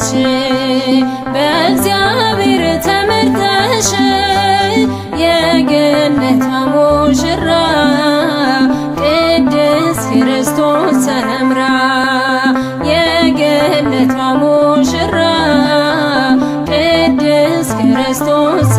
ተቀደስሽ በእግዚአብሔር ተመርጠሽ የገነቷ ሙሽራ ቅድስት ክርስቶስ ሰምራ የገነቷ ሙሽራ ቅድስት ክርስቶስ